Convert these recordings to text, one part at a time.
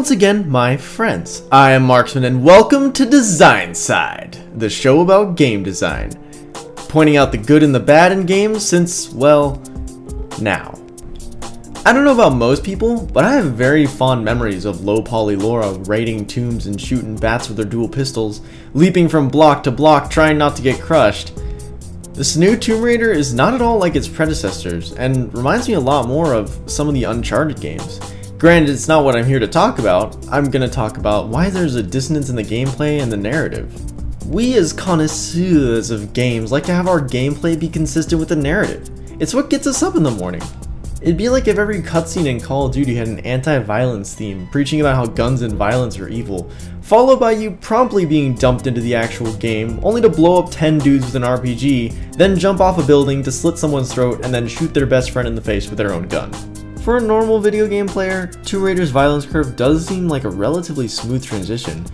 once again, my friends. I am Marksman and welcome to Design Side, the show about game design. Pointing out the good and the bad in games since, well, now. I don't know about most people, but I have very fond memories of low poly Laura raiding tombs and shooting bats with her dual pistols, leaping from block to block trying not to get crushed. This new Tomb Raider is not at all like its predecessors, and reminds me a lot more of some of the Uncharted games. Granted, it's not what I'm here to talk about. I'm gonna talk about why there's a dissonance in the gameplay and the narrative. We as connoisseurs of games like to have our gameplay be consistent with the narrative. It's what gets us up in the morning. It'd be like if every cutscene in Call of Duty had an anti-violence theme, preaching about how guns and violence are evil, followed by you promptly being dumped into the actual game, only to blow up 10 dudes with an RPG, then jump off a building to slit someone's throat and then shoot their best friend in the face with their own gun. For a normal video game player, Tomb Raider's violence curve does seem like a relatively smooth transition,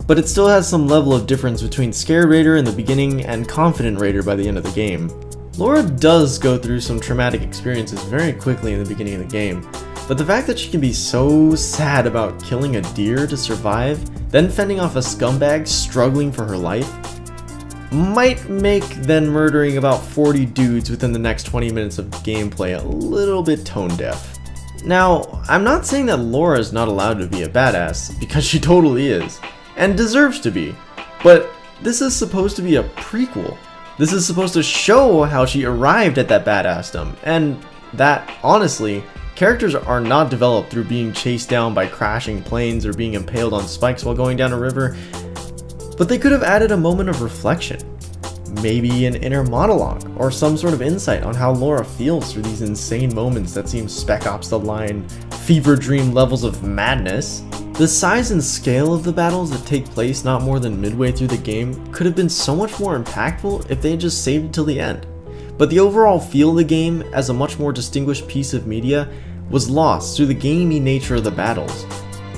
but it still has some level of difference between Scared Raider in the beginning and Confident Raider by the end of the game. Laura does go through some traumatic experiences very quickly in the beginning of the game, but the fact that she can be so sad about killing a deer to survive, then fending off a scumbag struggling for her life, might make then murdering about 40 dudes within the next 20 minutes of gameplay a little bit tone deaf. Now, I'm not saying that Laura is not allowed to be a badass, because she totally is, and deserves to be, but this is supposed to be a prequel. This is supposed to show how she arrived at that badassdom, and that, honestly, characters are not developed through being chased down by crashing planes or being impaled on spikes while going down a river, but they could have added a moment of reflection. Maybe an inner monologue, or some sort of insight on how Laura feels through these insane moments that seem Spec Ops The Line fever dream levels of madness. The size and scale of the battles that take place not more than midway through the game could have been so much more impactful if they had just saved it till the end. But the overall feel of the game as a much more distinguished piece of media was lost through the gamey nature of the battles.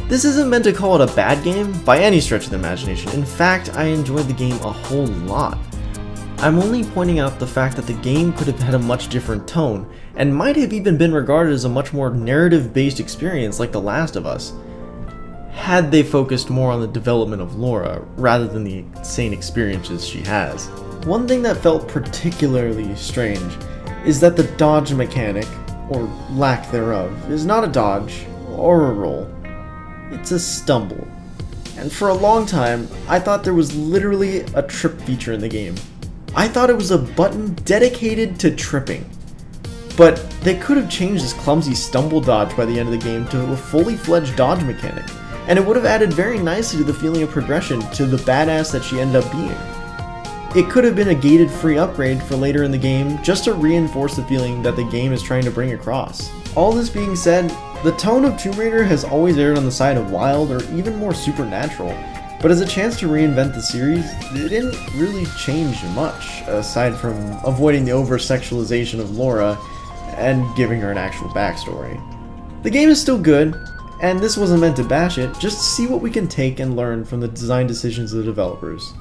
This isn't meant to call it a bad game by any stretch of the imagination. In fact, I enjoyed the game a whole lot. I'm only pointing out the fact that the game could have had a much different tone, and might have even been regarded as a much more narrative-based experience like The Last of Us, had they focused more on the development of Laura rather than the insane experiences she has. One thing that felt particularly strange is that the dodge mechanic, or lack thereof, is not a dodge or a roll. It's a stumble. And for a long time, I thought there was literally a trip feature in the game. I thought it was a button dedicated to tripping. But they could have changed this clumsy stumble dodge by the end of the game to a fully fledged dodge mechanic, and it would have added very nicely to the feeling of progression to the badass that she ended up being. It could have been a gated free upgrade for later in the game just to reinforce the feeling that the game is trying to bring across. All this being said, the tone of Tomb Raider has always erred on the side of wild or even more supernatural, but as a chance to reinvent the series, it didn't really change much, aside from avoiding the over-sexualization of Laura and giving her an actual backstory. The game is still good, and this wasn't meant to bash it, just to see what we can take and learn from the design decisions of the developers.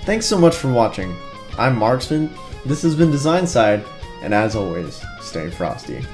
Thanks so much for watching. I'm Marksman, this has been Design Side, and as always, stay frosty.